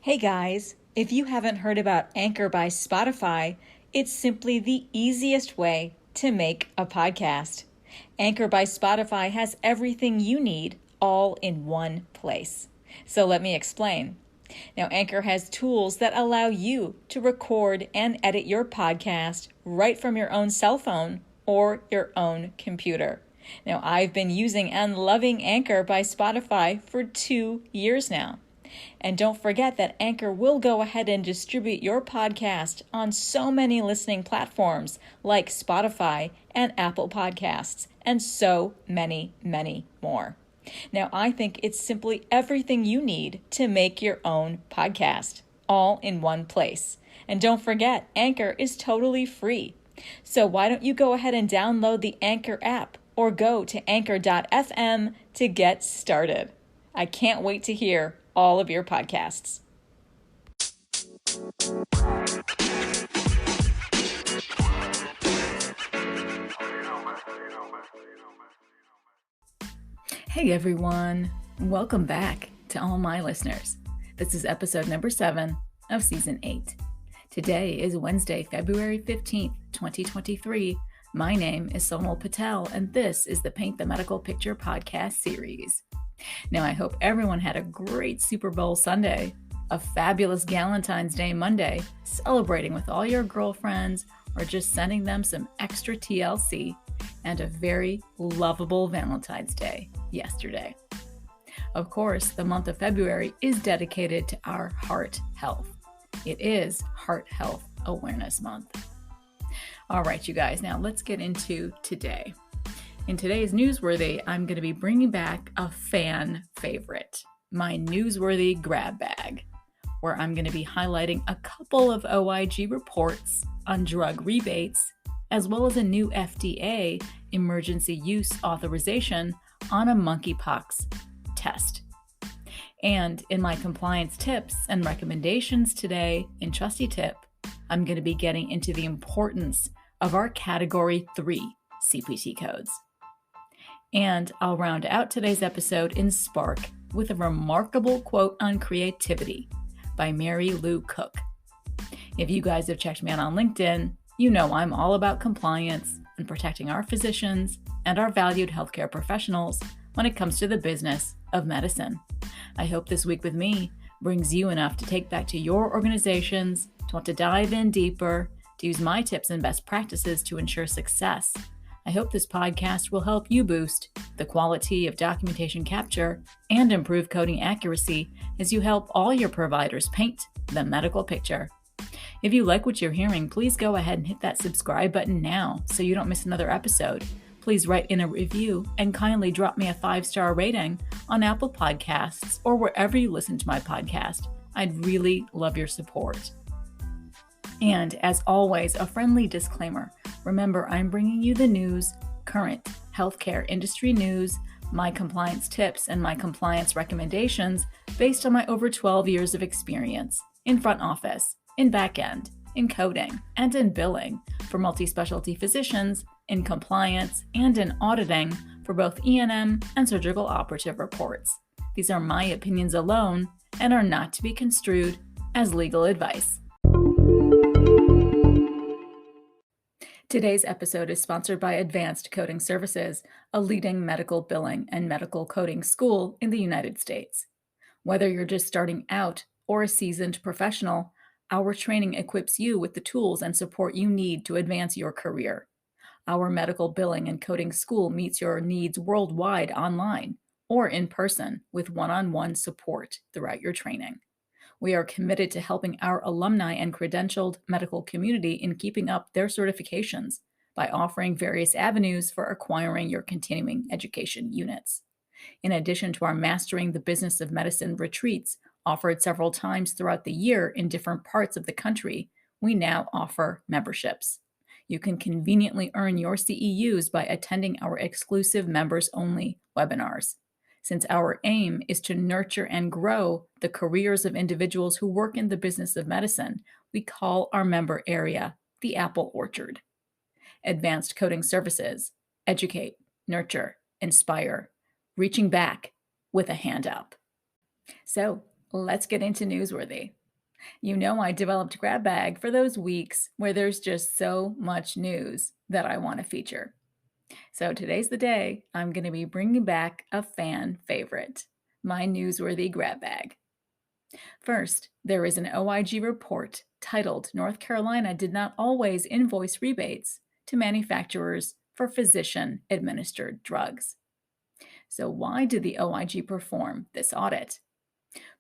Hey guys, if you haven't heard about Anchor by Spotify, it's simply the easiest way to make a podcast. Anchor by Spotify has everything you need all in one place. So let me explain. Now, Anchor has tools that allow you to record and edit your podcast right from your own cell phone or your own computer. Now, I've been using and loving Anchor by Spotify for 2 years now. And don't forget that Anchor will go ahead and distribute your podcast on so many listening platforms like Spotify and Apple Podcasts, and so many, many more. Now, I think it's simply everything you need to make your own podcast, all in one place. And don't forget, Anchor is totally free. So why don't you go ahead and download the Anchor app or go to anchor.fm to get started. I can't wait to hear all of your podcasts. Hey everyone, welcome back to all my listeners. This is episode number 7 of season 8. Today is Wednesday, February 15th, 2023. My name is Sonal Patel, and this is the Paint the Medical Picture podcast series. Now, I hope everyone had a great Super Bowl Sunday, a fabulous Galentine's Day Monday, celebrating with all your girlfriends, or just sending them some extra TLC, and a very lovable Valentine's Day yesterday. Of course, the month of February is dedicated to our heart health. It is Heart Health Awareness Month. All right, you guys, now let's get into today. In today's Newsworthy, I'm going to be bringing back a fan favorite, my Newsworthy Grab Bag, where I'm going to be highlighting a couple of OIG reports on drug rebates, as well as a new FDA emergency use authorization on a monkeypox test. And in my compliance tips and recommendations today in Trusty Tip, I'm going to be getting into the importance of our Category III CPT codes. And I'll round out today's episode in Spark with a remarkable quote on creativity by Mary Lou Cook. If you guys have checked me out on LinkedIn, you know I'm all about compliance and protecting our physicians and our valued healthcare professionals when it comes to the business of medicine. I hope this week with me brings you enough to take back to your organizations, to want to dive in deeper, to use my tips and best practices to ensure success. I hope this podcast will help you boost the quality of documentation capture and improve coding accuracy as you help all your providers paint the medical picture. If you like what you're hearing, please go ahead and hit that subscribe button now so you don't miss another episode. Please write in a review and kindly drop me a 5-star rating on Apple Podcasts or wherever you listen to my podcast. I'd really love your support. And as always, a friendly disclaimer. Remember, I'm bringing you the news, current healthcare industry news, my compliance tips, and my compliance recommendations based on my over 12 years of experience in front office, in back end, in coding, and in billing for multi-specialty physicians, in compliance, and in auditing for both E&M and surgical operative reports. These are my opinions alone and are not to be construed as legal advice. Today's episode is sponsored by Advanced Coding Services, a leading medical billing and medical coding school in the United States. Whether you're just starting out or a seasoned professional, our training equips you with the tools and support you need to advance your career. Our medical billing and coding school meets your needs worldwide online or in person with one-on-one support throughout your training. We are committed to helping our alumni and credentialed medical community in keeping up their certifications by offering various avenues for acquiring your continuing education units. In addition to our Mastering the Business of Medicine retreats offered several times throughout the year in different parts of the country, we now offer memberships. You can conveniently earn your CEUs by attending our exclusive members-only webinars. Since our aim is to nurture and grow the careers of individuals who work in the business of medicine, we call our member area the Apple Orchard. Advanced Coding Services, educate, nurture, inspire, reaching back with a hand up. So, Let's get into Newsworthy. You know, I developed Grab Bag for those weeks where there's just so much news that I want to feature. So today's the day I'm going to be bringing back a fan favorite, my Newsworthy Grab Bag. First, there is an OIG report titled North Carolina Did Not Always Invoice Rebates to Manufacturers for Physician Administered Drugs. So, why did the OIG perform this audit?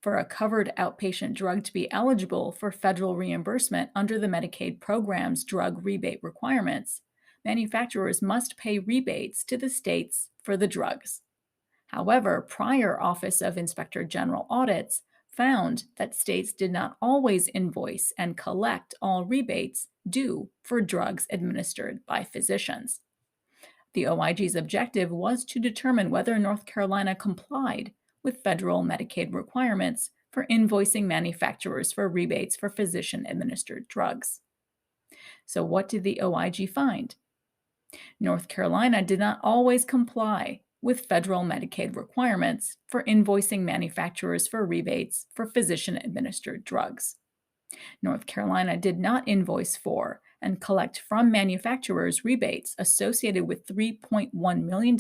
For a covered outpatient drug to be eligible for federal reimbursement under the Medicaid program's drug rebate requirements, manufacturers must pay rebates to the states for the drugs. However, prior Office of Inspector General audits found that states did not always invoice and collect all rebates due for drugs administered by physicians. The OIG's objective was to determine whether North Carolina complied with federal Medicaid requirements for invoicing manufacturers for rebates for physician-administered drugs. So what did the OIG find? North Carolina did not always comply with federal Medicaid requirements for invoicing manufacturers for rebates for physician-administered drugs. North Carolina did not invoice for and collect from manufacturers rebates associated with $3.1 million,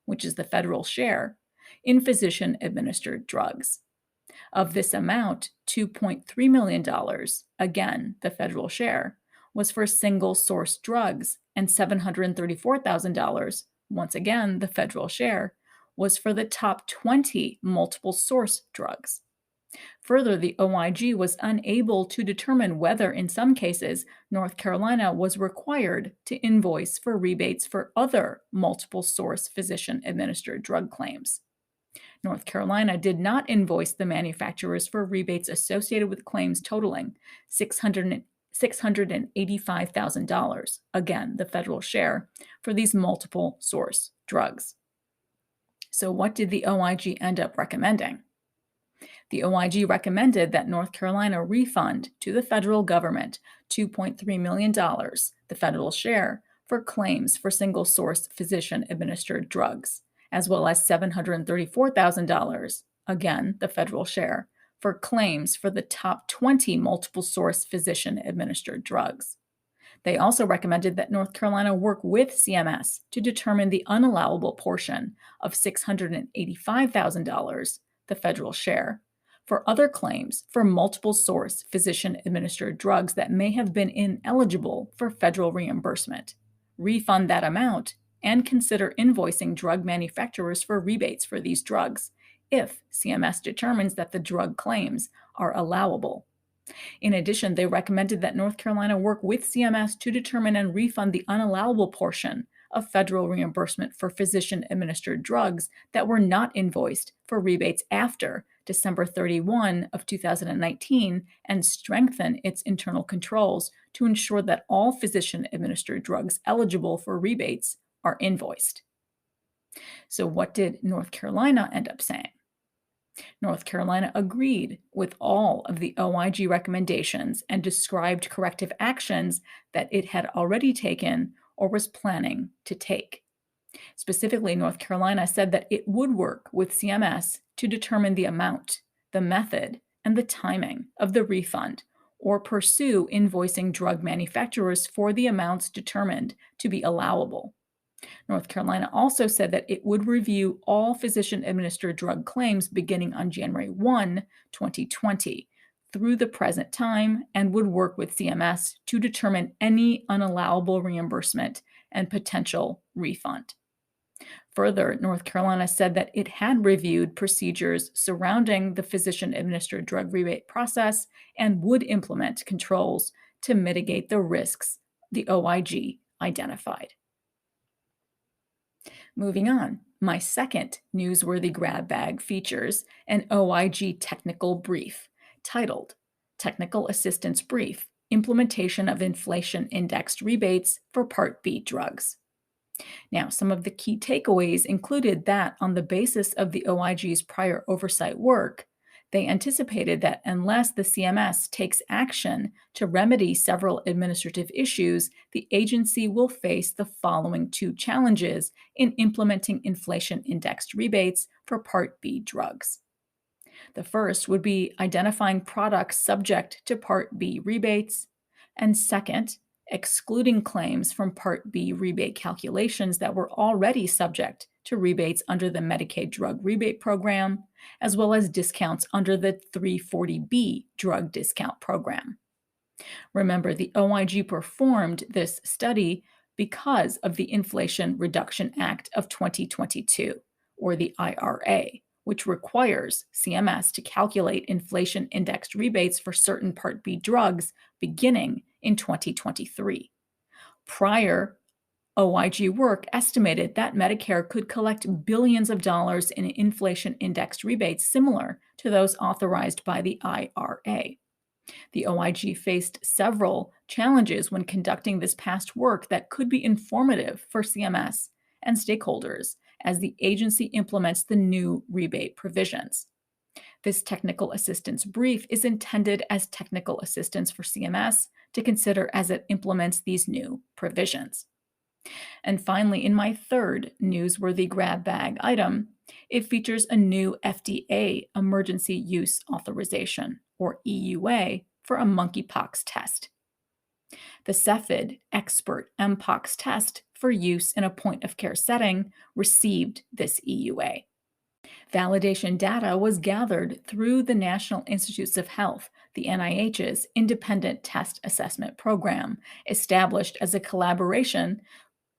which is the federal share, in physician-administered drugs. Of this amount, $2.3 million, again, the federal share, was for single-source drugs, and $734,000, once again, the federal share, was for the top 20 multiple-source drugs. Further, the OIG was unable to determine whether, in some cases, North Carolina was required to invoice for rebates for other multiple-source physician-administered drug claims. North Carolina did not invoice the manufacturers for rebates associated with claims totaling $685,000, again, the federal share, for these multiple source drugs. So what did the OIG end up recommending? The OIG recommended that North Carolina refund to the federal government $2.3 million, the federal share, for claims for single-source physician-administered drugs, as well as $734,000, again, the federal share, for claims for the top 20 multiple-source physician-administered drugs. They also recommended that North Carolina work with CMS to determine the unallowable portion of $685,000, the federal share, for other claims for multiple-source physician-administered drugs that may have been ineligible for federal reimbursement. Refund that amount and consider invoicing drug manufacturers for rebates for these drugs if CMS determines that the drug claims are allowable. In addition, they recommended that North Carolina work with CMS to determine and refund the unallowable portion of federal reimbursement for physician-administered drugs that were not invoiced for rebates after December 31 of 2019 and strengthen its internal controls to ensure that all physician-administered drugs eligible for rebates are invoiced. So what did North Carolina end up saying? North Carolina agreed with all of the OIG recommendations and described corrective actions that it had already taken or was planning to take. Specifically, North Carolina said that it would work with CMS to determine the amount, the method, and the timing of the refund, or pursue invoicing drug manufacturers for the amounts determined to be allowable. North Carolina also said that it would review all physician-administered drug claims beginning on January 1, 2020, through the present time, and would work with CMS to determine any unallowable reimbursement and potential refund. Further, North Carolina said that it had reviewed procedures surrounding the physician-administered drug rebate process and would implement controls to mitigate the risks the OIG identified. Moving on, my second Newsworthy Grab Bag features an OIG technical brief titled Technical Assistance Brief, Implementation of Inflation-Indexed Rebates for Part B Drugs. Now, some of the key takeaways included that on the basis of the OIG's prior oversight work, they anticipated that unless the CMS takes action to remedy several administrative issues, the agency will face the following two challenges in implementing inflation-indexed rebates for Part B drugs. The first would be identifying products subject to Part B rebates, and second, excluding claims from Part B rebate calculations that were already subject to rebates under the Medicaid drug rebate program, as well as discounts under the 340B drug discount program. Remember, the OIG performed this study because of the Inflation Reduction Act of 2022, or the IRA, which requires CMS to calculate inflation-indexed rebates for certain Part B drugs beginning in 2023. Prior OIG work estimated that Medicare could collect billions of dollars in inflation-indexed rebates similar to those authorized by the IRA. The OIG faced several challenges when conducting this past work that could be informative for CMS and stakeholders as the agency implements the new rebate provisions. This technical assistance brief is intended as technical assistance for CMS to consider as it implements these new provisions. And finally, in my third Newsworthy Grab Bag item, it features a new FDA Emergency Use Authorization, or EUA, for a monkeypox test. The Cepheid Expert Mpox test for use in a point-of-care setting received this EUA. Validation data was gathered through the National Institutes of Health, the NIH's independent test assessment program, established as a collaboration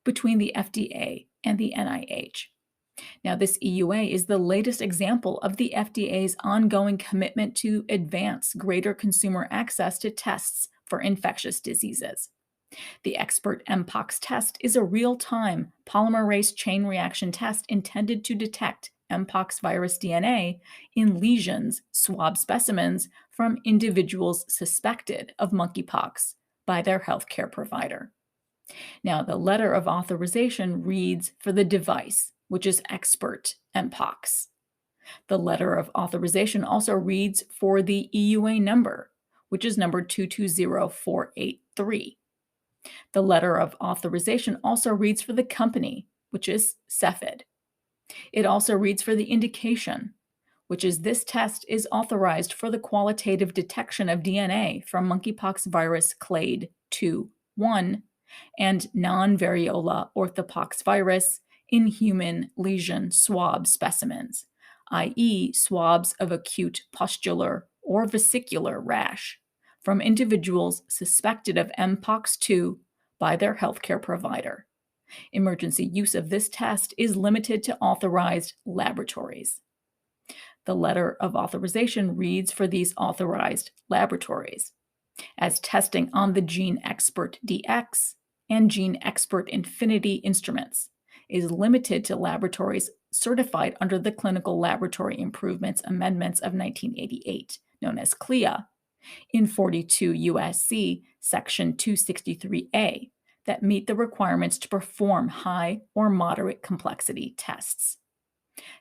between the FDA and the NIH. Now, this EUA is the latest example of the FDA's ongoing commitment to advance greater consumer access to tests for infectious diseases. The Expert Mpox test is a real-time polymerase chain reaction test intended to detect Mpox virus DNA in lesions, swab specimens from individuals suspected of monkeypox by their healthcare provider. Now, the letter of authorization reads for the device, which is Expert Mpox. The letter of authorization also reads for the EUA number, which is number 220483. The letter of authorization also reads for the company, which is Cepheid. It also reads for the indication, which is this test is authorized for the qualitative detection of DNA from monkeypox virus clade 2.1 and non-variola orthopox virus in human lesion swab specimens, i.e., swabs of acute pustular or vesicular rash from individuals suspected of Mpox2 by their healthcare provider. Emergency use of this test is limited to authorized laboratories. The letter of authorization reads for these authorized laboratories as testing on the Gene Expert DX and Gene Expert Infinity instruments is limited to laboratories certified under the Clinical Laboratory Improvements Amendments of 1988, known as CLIA, in 42 U.S.C. Section 263A, that meet the requirements to perform high or moderate complexity tests.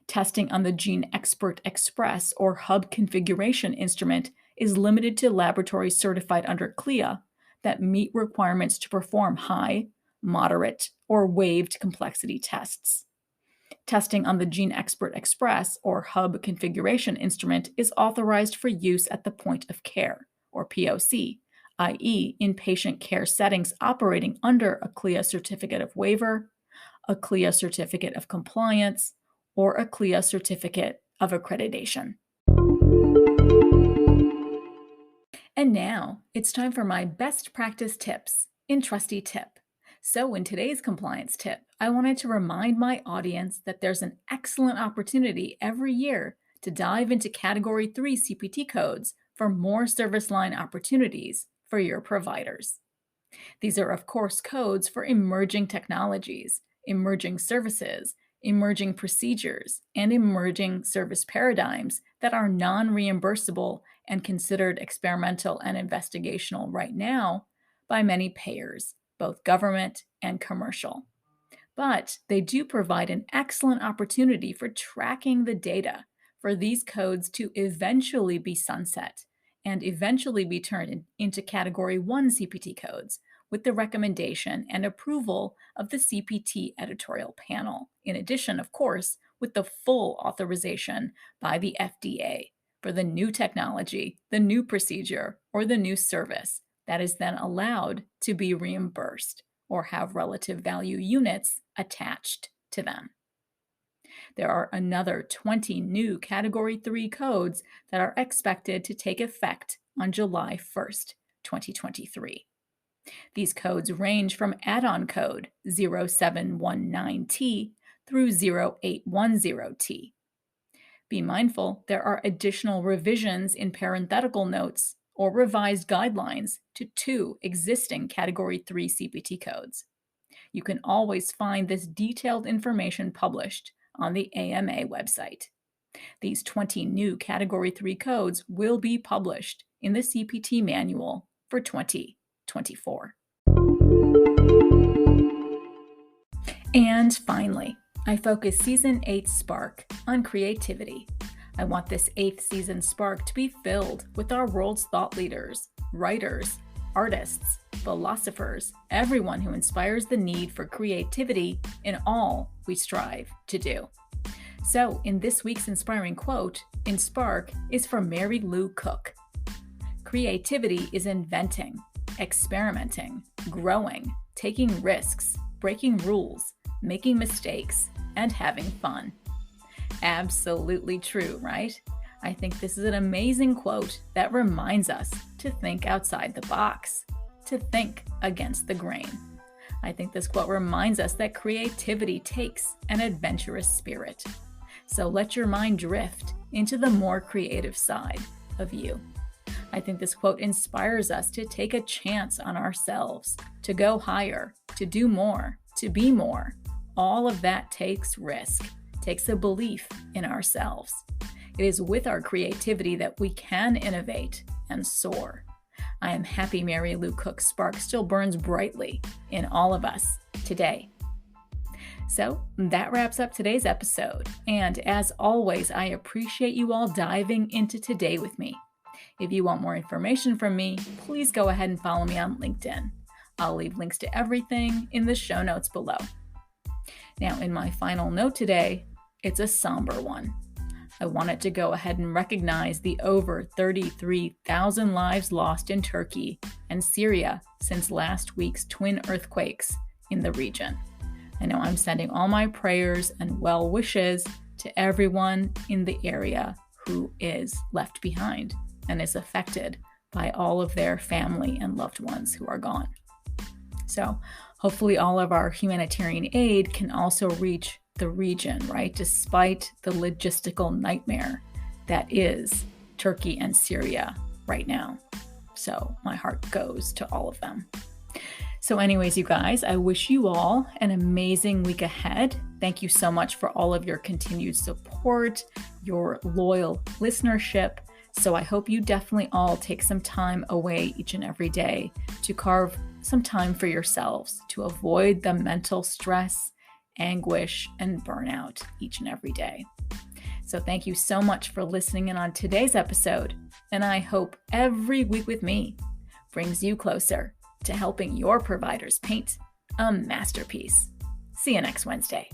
Testing on the Gene Expert Express or Hub Configuration instrument is limited to laboratories certified under CLIA that meet requirements to perform high, moderate, or waived complexity tests. Testing on the Gene Expert Express or Hub Configuration instrument is authorized for use at the point of care, or POC, i.e., in patient care settings operating under a CLIA certificate of waiver, a CLIA certificate of compliance, or a CLIA certificate of accreditation. And now it's time for my best practice tips in Trusty Tip. So in today's compliance tip, I wanted to remind my audience that there's an excellent opportunity every year to dive into Category III CPT codes for more service line opportunities for your providers. These are, of course, codes for emerging technologies, emerging services, emerging procedures, and emerging service paradigms that are non-reimbursable and considered experimental and investigational right now by many payers, both government and commercial. But they do provide an excellent opportunity for tracking the data for these codes to eventually be sunset and eventually be turned into Category I CPT codes with the recommendation and approval of the CPT editorial panel. In addition, of course, with the full authorization by the FDA for the new technology, the new procedure, or the new service that is then allowed to be reimbursed or have relative value units attached to them. There are another 20 new Category III codes that are expected to take effect on July 1st, 2023. These codes range from add-on code 0719T through 0810T. Be mindful, there are additional revisions in parenthetical notes or revised guidelines to 2 existing Category III CPT codes. You can always find this detailed information published on the AMA website. These 20 new Category III codes will be published in the CPT manual for 2024. And finally, I focus Season 8 Spark on creativity. I want this 8th season Spark to be filled with our world's thought leaders, writers, artists, philosophers, everyone who inspires the need for creativity in all we strive to do. So, in this week's inspiring quote, in Spark is from Mary Lou Cook. Creativity is inventing, experimenting, growing, taking risks, breaking rules, making mistakes, and having fun. Absolutely true, right? I think this is an amazing quote that reminds us to think outside the box, to think against the grain. I think this quote reminds us that creativity takes an adventurous spirit. So let your mind drift into the more creative side of you. I think this quote inspires us to take a chance on ourselves, to go higher, to do more, to be more. All of that takes risk, takes a belief in ourselves. It is with our creativity that we can innovate and soar. I am happy Mary Lou Cook's spark still burns brightly in all of us today. So that wraps up today's episode. And as always, I appreciate you all diving into today with me. If you want more information from me, please go ahead and follow me on LinkedIn. I'll leave links to everything in the show notes below. Now, in my final note today, it's a somber one. I wanted to go ahead and recognize the over 33,000 lives lost in Turkey and Syria since last week's twin earthquakes in the region. I know I'm sending all my prayers and well wishes to everyone in the area who is left behind and is affected by all of their family and loved ones who are gone. So hopefully all of our humanitarian aid can also reach the region, right? Despite the logistical nightmare that is Turkey and Syria right now. So my heart goes to all of them. So anyways, you guys, I wish you all an amazing week ahead. Thank you so much for all of your continued support, your loyal listenership. So I hope you definitely all take some time away each and every day to carve some time for yourselves to avoid the mental stress, anguish, and burnout each and every day. So thank you so much for listening in on today's episode. And I hope every week with me brings you closer to helping your providers paint a masterpiece. See you next Wednesday.